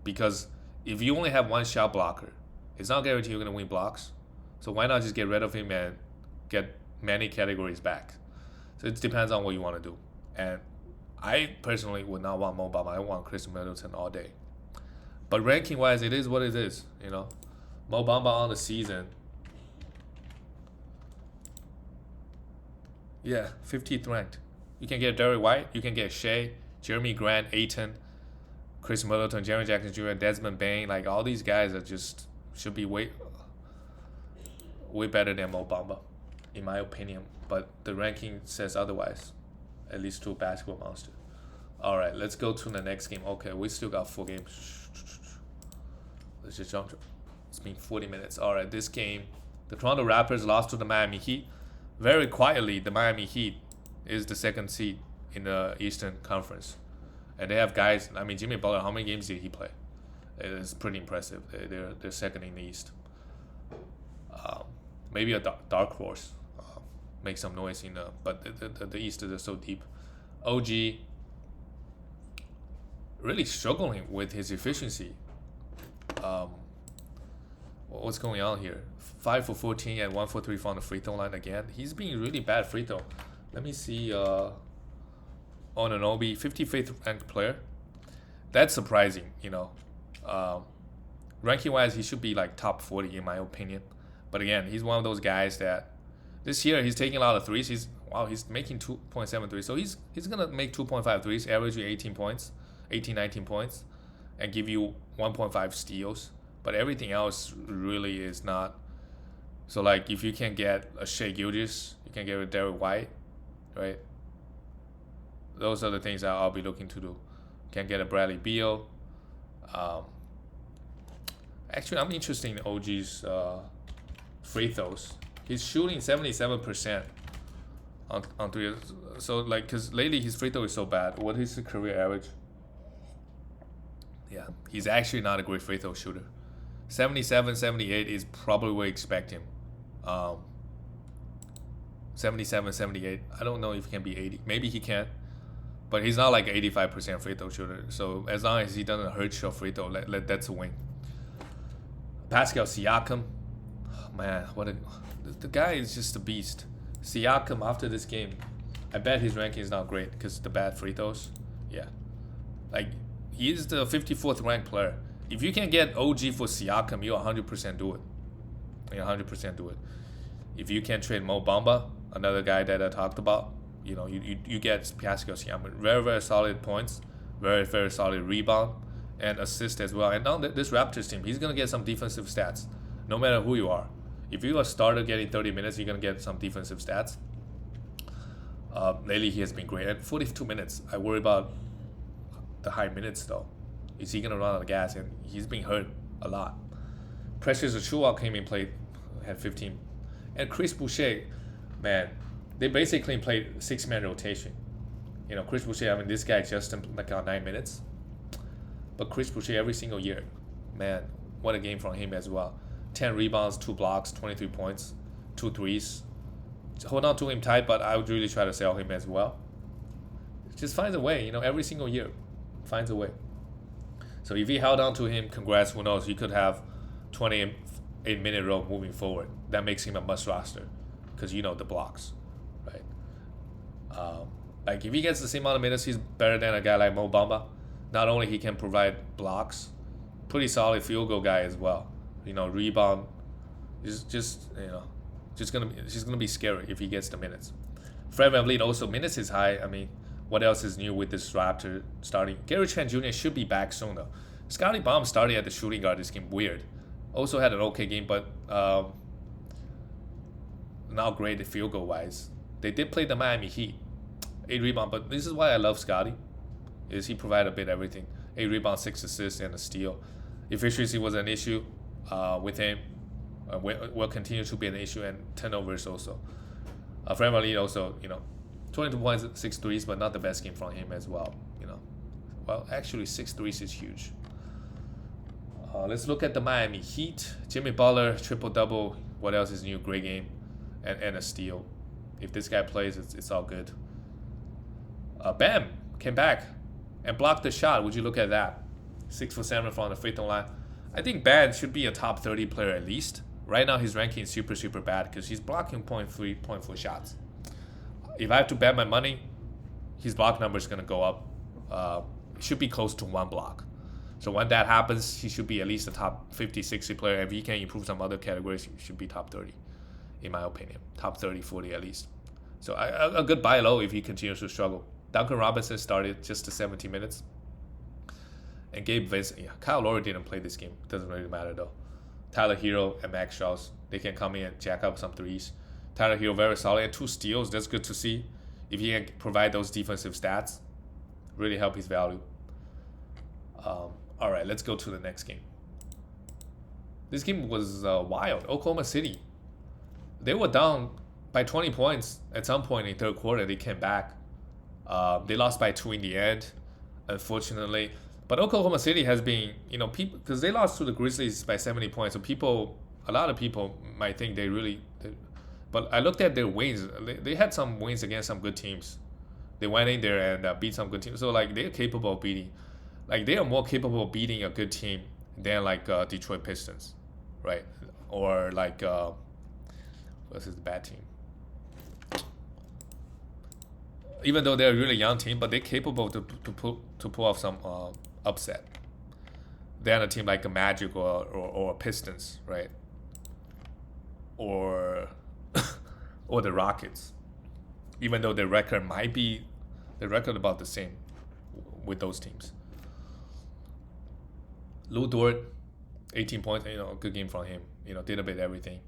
Because if you only have 1 shot blocker, it's not guaranteed you're going to win blocks. So why not just get rid of him and get many categories back? So it depends on what you want to do. And I personally would not want Mo Bamba. I want Chris Middleton all day. But ranking-wise, it is what it is, Mo Bamba on the season. Yeah, 50th ranked. You can get Derek White, you can get Shea, Jeremy Grant, Ayton, Chris Middleton, Jeremy Jackson Jr., Desmond Bain. Like all these guys are just should be way better than Mo Bamba, in my opinion. But the ranking says otherwise, at least to Basketball Monster. All right, let's go to the next game. Okay, we still got 4 games. Let's just jump. It's been 40 minutes. All right, this game, the Toronto Raptors lost to the Miami Heat. Very quietly, the Miami Heat is the 2nd seed in the Eastern Conference. And they have guys, I mean, Jimmy Butler, how many games did he play? It's pretty impressive. They're 2nd in the East. Maybe a dark horse. Make some noise in but the East is so deep. OG really struggling with his efficiency. What's going on here? 5 for 14 and 1 for 3 from the free throw line again. He's being really bad free throw. Let me see. Ononobi, 55th ranked player. That's surprising, you know. Ranking wise, he should be like top 40 in my opinion. But again, he's one of those guys that this year he's taking a lot of threes. He's making 2.73. So he's gonna make 2.5 threes, averaging 18 points, 19 points, and give you 1.5 steals. But everything else really is not. So like if you can get a Shea Gilgeous, you can get a Derek White, right? Those are the things that I'll be looking to do. Can get a Bradley Beal. Actually, I'm interested in OG's free throws. He's shooting 77% on 3. So like, cause lately his free throw is so bad. What is his career average? Yeah, he's actually not a great free throw shooter. 77, 78 is probably what we expect him. 77, 78. I don't know if he can be 80. Maybe he can. But he's not like 85% free throw shooter. So as long as he doesn't hurt your free throw, that's a win. Pascal Siakam. Oh, man, the guy is just a beast. Siakam after this game, I bet his ranking is not great because the bad free throws. Yeah. Like, he is the 54th ranked player. If you can get OG for Siakam, you 100% do it. You 100% do it. If you can trade Mo Bamba, another guy that I talked about, you know, you get Pascal Siakam. Very, very solid points. Very, very solid rebound and assist as well. And now this Raptors team, he's going to get some defensive stats no matter who you are. If you're a starter getting 30 minutes, you're going to get some defensive stats. Lately, he has been great. At 42 minutes, I worry about the high minutes, though. Is he going to run out of gas? And he's been hurt a lot. Precious Achiuwa came in, played, had 15. And Chris Boucher, man, they basically played 6-man rotation. You know, Chris Boucher, I mean, this guy just like 9 minutes. But Chris Boucher every single year, man, what a game from him as well. 10 rebounds, 2 blocks, 23 points, 2 threes. Hold on to him tight, but I would really try to sell him as well. Just finds a way, you know, every single year. Finds a way. So if he held on to him, congrats, who knows, he could have 28-minute row moving forward. That makes him a must roster because you know the blocks, right? Like if he gets the same amount of minutes, he's better than a guy like Mo Bamba. Not only he can provide blocks, pretty solid field goal guy as well. You know, rebound. He's just gonna be scary if he gets the minutes. Fred VanVleet also minutes is high. I mean, what else is new with this Raptor starting? Gary Trent Jr. should be back soon though. Scotty Baum started at the shooting guard this game. Weird. Also had an okay game, but not great field goal wise. They did play the Miami Heat. 8 rebound, but this is why I love Scotty. Is he provided a bit everything. 8 rebounds, 6 assists, and a steal. Efficiency was an issue with him. Will continue to be an issue, and turnovers also. Fred VanVleet also, you know, 22 points, 6 threes, but not the best game from him as well. You know, well, actually 6 threes is huge. Let's look at the Miami Heat. Jimmy Butler, triple-double. What else is new? Great game. And a steal. If this guy plays, it's all good. Bam came back and blocked the shot. Would you look at that? 6 for 7 from the free throw line. I think Bam should be a top 30 player at least. Right now, his ranking is super, super bad because he's blocking 0.3, 0.4 shots. If I have to bet my money, his block number is going to go up. It should be close to 1 block. So when that happens, he should be at least a top 50, 60 player. If he can improve some other categories, he should be top 30, in my opinion. Top 30, 40 at least. So a good buy low if he continues to struggle. Duncan Robinson started just the 17 minutes. And Gabe Vincent, Kyle Lowry didn't play this game. Doesn't really matter though. Tyler Hero and Max Strauss, they can come in and jack up some threes. Tyler Hero very solid, and 2 steals. That's good to see. If he can provide those defensive stats, really help his value. All right, let's go to the next game. This game was wild. Oklahoma City, they were down by 20 points at some point in the third quarter. They came back. They lost by 2 in the end, unfortunately. But Oklahoma City has been, people, because they lost to the Grizzlies by 70 points. So a lot of people might think but I looked at their wins. They had some wins against some good teams. They went in there and beat some good teams. So they're capable of beating, they are more capable of beating a good team than Detroit Pistons, right? Or what's the bad team? Even though they're a really young team, but they're capable to pull off some upset than a team like a Magic or Pistons, right? Or or the Rockets. Even though their record about the same with those teams. Lou Dort, 18 points, good game from him. Did a bit everything.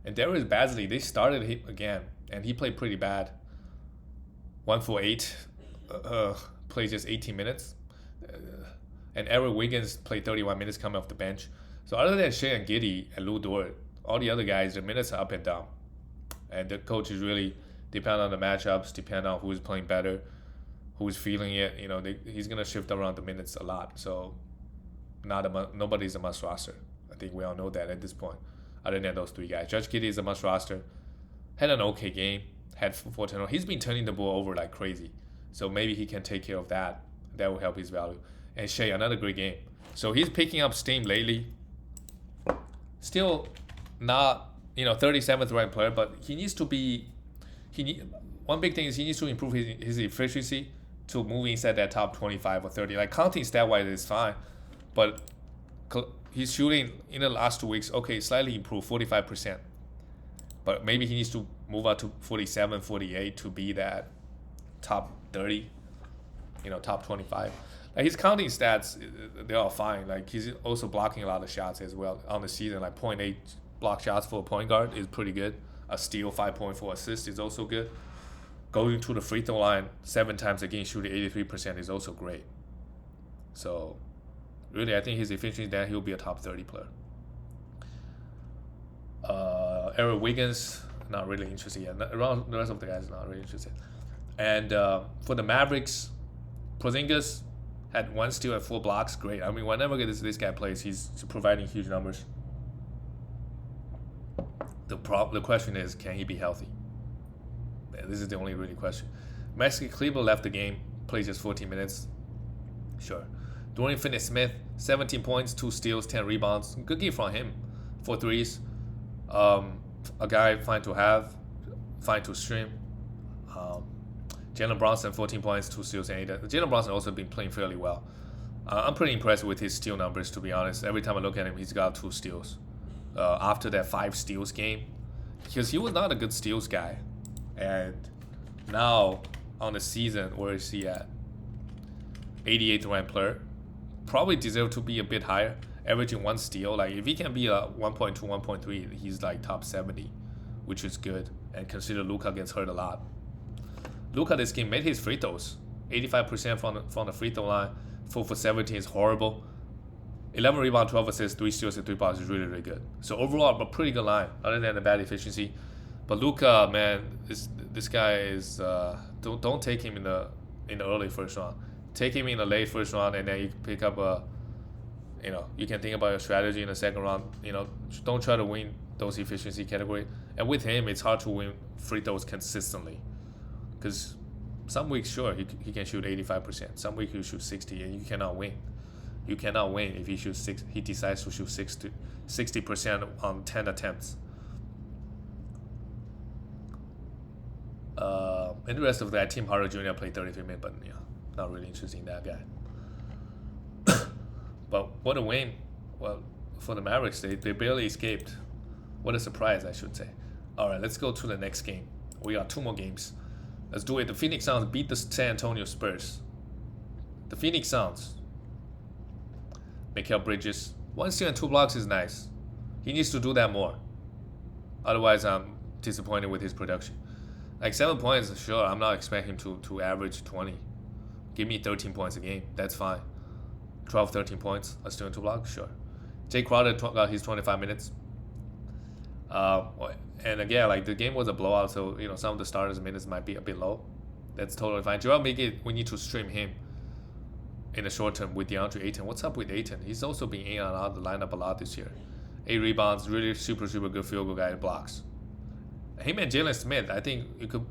And Darius Bazley, they started him again, and he played pretty bad. 1 for 8, played just 18 minutes. And Eric Wiggins played 31 minutes coming off the bench. So other than Shea and Giddey and Lou Dort, all the other guys, their minutes are up and down. And the coach is really depend on the matchups, depend on who's playing better, who's feeling it. He's gonna shift around the minutes a lot. So nobody's a must roster. I think we all know that at this point. Other than those 3 guys, Judge Giddey is a must roster. Had an okay game. Had 4 turnovers. He's been turning the ball over like crazy. So maybe he can take care of that. That will help his value. And Shea, another great game. So he's picking up steam lately. Still not, 37th ranked player, but he needs to be. One big thing is he needs to improve his efficiency to move inside that top 25 or 30. Counting stat-wise is fine, but he's shooting in the last 2 weeks. Okay, slightly improved, 45%. But maybe he needs to move out to 47, 48 to be that top 30, top 25. His counting stats, they're all fine. He's also blocking a lot of shots as well on the season. 0.8 block shots for a point guard is pretty good. A steal, 5.4 assists is also good. Going to the free throw line 7 times a game, shooting 83% is also great. So, really, I think his efficiency, then he'll be a top 30 player. Eric Wiggins, not really interested yet. Around the rest of the guys, not really interested. And for the Mavericks, Porzingis had 1 steal and 4 blocks. Great. I mean, whenever this guy plays, he's providing huge numbers. The question is, can he be healthy? This is the only really question. Maxi Kleber left the game, played just 14 minutes. Sure. Dorian Finney-Smith, 17 points, 2 steals, 10 rebounds. Good game from him. 4 threes. A guy fine to have, fine to stream. Jalen Brunson, 14 points, 2 steals, and 8. Jalen Brunson also been playing fairly well. I'm pretty impressed with his steal numbers, to be honest. Every time I look at him, he's got 2 steals. After that 5 steals game, because he was not a good steals guy. And now, on the season, where is he at? 88th ranked player. Probably deserve to be a bit higher, averaging 1 steal. If he can be a 1.2, 1.3, he's top 70, which is good. And consider Luka gets hurt a lot. Luka this game made his free throws. 85% from the free throw line. 4 for 17 is horrible. 11 rebounds, 12 assists, 3 steals, and 3 blocks is really, really good. So overall, a pretty good line, other than the bad efficiency. But Luka, man, this guy is don't take him in the early first round. Take him in the late first round, and then you pick up you can think about your strategy in the second round. Don't try to win those efficiency category. And with him, it's hard to win free throws consistently, because some weeks, sure, he can shoot 85%. Some weeks he shoot 60, and you cannot win. You cannot win if he decides to shoot 60% on 10 attempts. And the rest of that, Tim Hardaway Jr. played 33 minutes, but not really interested in that guy. But what a win! Well, for the Mavericks, they barely escaped. What a surprise, I should say. All right, let's go to the next game. We got 2 more games. Let's do it. The Phoenix Suns beat the San Antonio Spurs. The Phoenix Suns. Mikal Bridges. 1 steal and 2 blocks is nice. He needs to do that more. Otherwise, I'm disappointed with his production. Like 7 points, sure. I'm not expecting him to average 20. Give me 13 points a game. That's fine. 12, 13 points. A steal and 2 blocks, sure. Jay Crowder got his 25 minutes. And again, like the game was a blowout, so some of the starters' minutes might be a bit low. That's totally fine. Joel Embiid, we need to stream him in the short term with DeAndre Ayton. What's up with Ayton? He's also been in and out of the lineup a lot this year. 8 rebounds, really super good field goal guy, blocks. Him and Jalen Smith, I think you could.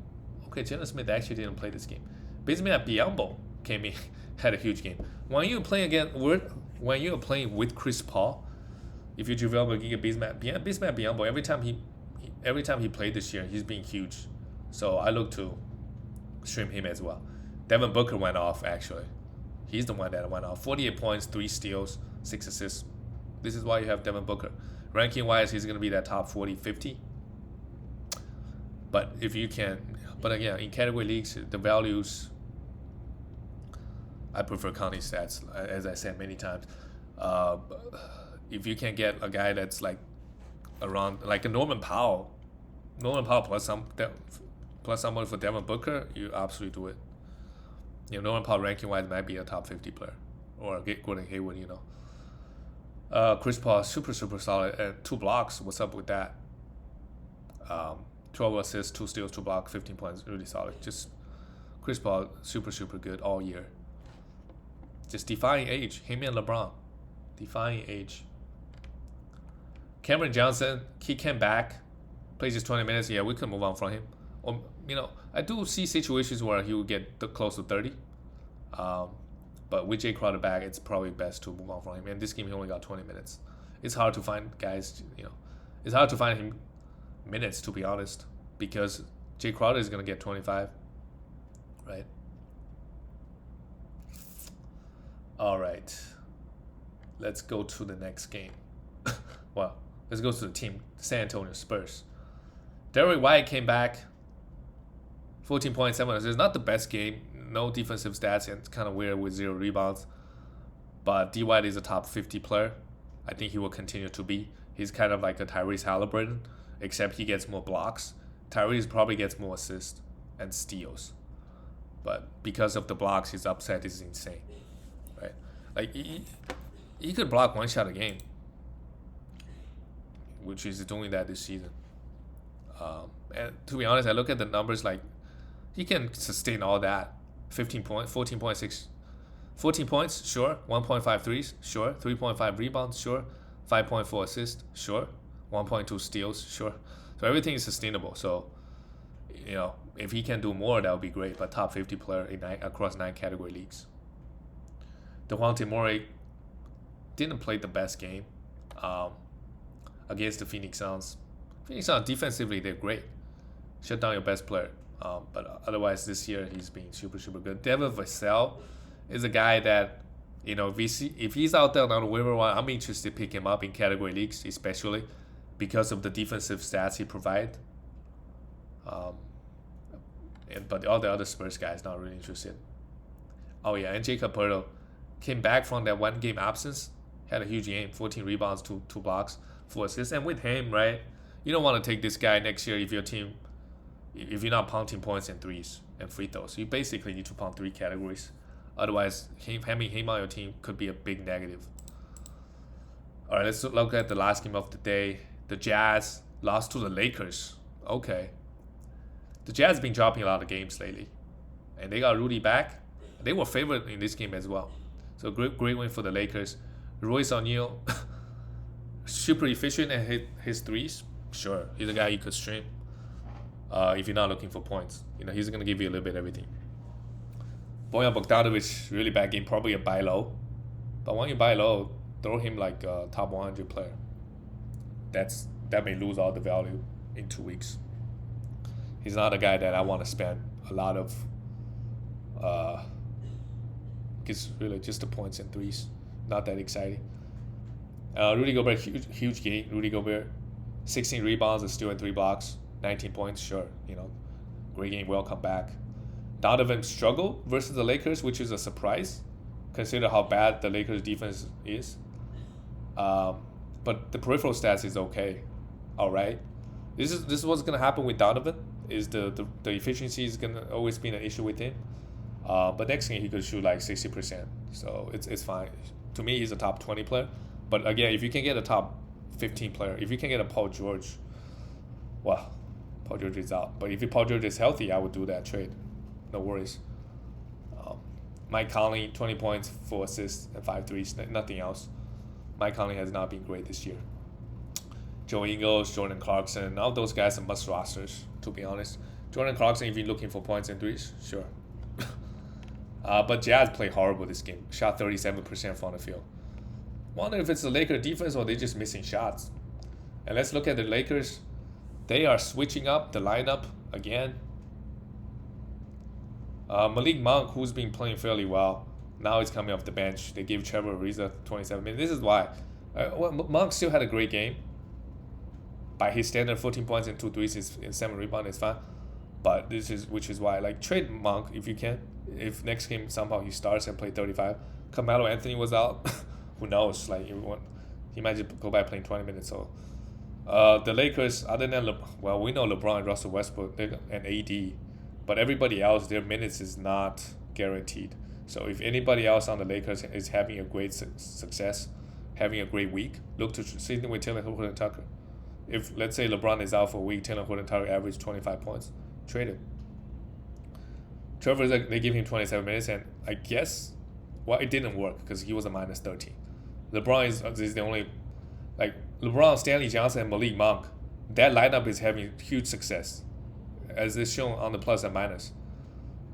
Okay, Jalen Smith actually didn't play this game. Bismack Biyombo came in, had a huge game. When you're playing with Chris Paul, if you develop a Giga Bismack Biyombo, every time he played this year, he's been huge. So I look to stream him as well. Devin Booker went off actually. He's the one that went off. 48 points, 3 steals, 6 assists. This is why you have Devin Booker. Ranking wise, he's gonna be that top 40, 50. But again, in category leagues, the values, I prefer counting stats, as I said many times. If you can get a guy that's like around, like a Norman Powell plus someone for Devin Booker, you absolutely do it. Norman Powell ranking wise might be a top 50 player, or Gordon Hayward. Chris Paul super solid, and 2 blocks. What's up with that? 12 assists, 2 steals, 2 blocks, 15 points, really solid. Just Chris Paul super good all year. Just defying age. Him and LeBron, defying age. Cameron Johnson, he came back, plays just 20 minutes. Yeah, we can move on from him. I do see situations where he will get close to 30. But with Jay Crowder back, it's probably best to move on from him. And this game, he only got 20 minutes. It's hard to find guys, it's hard to find him minutes, to be honest, because Jay Crowder is going to get 25, right? All right. Let's go to the next game. Well, let's go to the team, San Antonio Spurs. Derrick White came back, 14 points, 7 assists. Not the best game. No defensive stats, and it's kind of weird with 0 rebounds. But D. White is a top 50 player. I think he will continue to be. He's kind of like a Tyrese Halliburton, except he gets more blocks. Tyrese probably gets more assists and steals. But because of the blocks, his upside is insane, right? Like, he could block 1 shot a game, which is doing that this season. And to be honest, I look at the numbers, like, he can sustain all that. 15 points, 14.6, 14 points, sure. 1.5 threes, sure. 3.5 rebounds, sure. 5.4 assists, sure. 1.2 steals, sure. So everything is sustainable. So, if he can do more, that would be great. But top 50 player across 9 category leagues. DeJounte Murray didn't play the best game against the Phoenix Suns. Phoenix Suns defensively, they're great. Shut down your best player. But otherwise, this year he's been super good. Devin Vassell is a guy that, if he's out there on the waiver wire, I'm interested to pick him up in category leagues, especially because of the defensive stats he provides. But all the other Spurs guys not really interested. Oh yeah, and Jacob Poeltl came back from that 1 game absence, had a huge game, 14 rebounds, 2 blocks, 4 assists. And with him, right, you don't want to take this guy next year if you're not pounding points and threes and free throws. You basically need to pound 3 categories. Otherwise, having him on your team could be a big negative. All right, let's look at the last game of the day. The Jazz lost to the Lakers. Okay. The Jazz have been dropping a lot of games lately. And they got Rudy back. They were favored in this game as well. So great win for the Lakers. Royce O'Neal, super efficient and hit his threes. Sure, he's a guy you could stream. If you're not looking for points, he's gonna give you a little bit of everything. Bojan Bogdanovic, really bad game, probably a buy low. But when you buy low, throw him like a top 100 player. That may lose all the value in 2 weeks. He's not a guy that I want to spend a lot of. It's really just the points and threes, not that exciting. Rudy Gobert, huge game. Rudy Gobert, 16 rebounds, a steal and 3 blocks. 19 points, sure. Great game, welcome back. Donovan struggled versus the Lakers, which is a surprise. Consider how bad the Lakers defense is. But the peripheral stats is okay. All right. This is what's gonna happen with Donovan. Is the efficiency is gonna always be an issue with him. But next game he could shoot like 60%. So it's fine. To me, he's a top 20 player. But again, if you can get a top 15 player, if you can get a Paul George, well, Paul George is out. But if Paul George is healthy, I would do that trade. No worries. Mike Conley, 20 points, 4 assists, and 5 threes. Nothing else. Mike Conley has not been great this year. Joe Ingles, Jordan Clarkson, all those guys are must rosters, to be honest. Jordan Clarkson, if you're looking for points and threes, sure. But Jazz played horrible this game. Shot 37% from the field. Wonder if it's the Lakers defense or they're just missing shots. And let's look at the Lakers. They are switching up the lineup again. Malik Monk, who's been playing fairly well, now he's coming off the bench. They gave Trevor Ariza 27 minutes. This is why. Monk still had a great game. By his standard, 14 points and 2 threes and 7 rebounds is fine. But which is why, like, trade Monk if you can. If next game somehow he starts and play 35. Carmelo Anthony was out. Who knows? Like, he might just go back playing 20 minutes. So the Lakers, other than we know LeBron and Russell Westbrook and AD. But everybody else, their minutes is not guaranteed. So if anybody else on the Lakers is having a great success, having a great week, look to same thing with Taylor Horton-Tucker. If, let's say, LeBron is out for a week, Taylor Horton-Tucker averaged 25 points, trade him. Trevor, they give him 27 minutes, and I guess, it didn't work because he was a minus 13. LeBron is the only, like, LeBron, Stanley Johnson, and Malik Monk, that lineup is having huge success, as is shown on the plus and minus.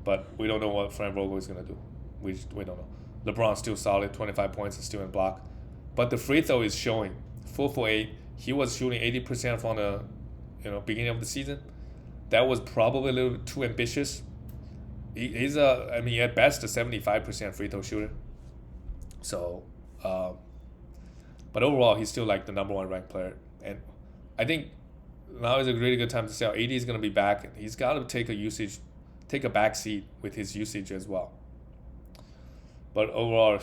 But we don't know what Frank Vogel is going to do. We don't know. LeBron's still solid, 25 points, is still in block. But the free throw is showing 4 for 8. He was shooting 80% from the beginning of the season. That was probably a little bit too ambitious. He's at best a 75% free throw shooter. So, but overall, he's still like the number 1 ranked player. And I think now is a really good time to say AD is going to be back. And he's got to take a back seat with his usage as well. But overall,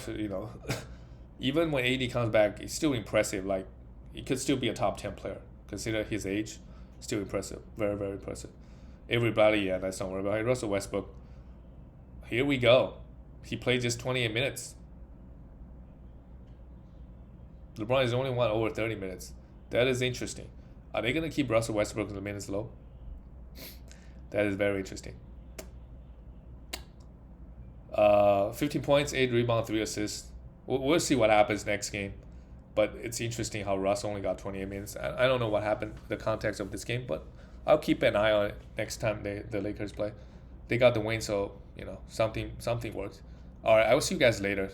even when AD comes back, it's still impressive. Like, he could still be a top 10 player. Consider his age, still impressive. Very, very impressive. Everybody, let's not worry about it. Russell Westbrook, here we go. He played just 28 minutes. LeBron is the only one over 30 minutes. That is interesting. Are they going to keep Russell Westbrook in the minutes low? That is very interesting. 15 points, 8 rebounds, 3 assists. We'll see what happens next game. But it's interesting how Russ only got 28 minutes. I don't know what happened, the context of this game, but I'll keep an eye on it next time the Lakers play. They got the win, so something works. All right, I will see you guys later.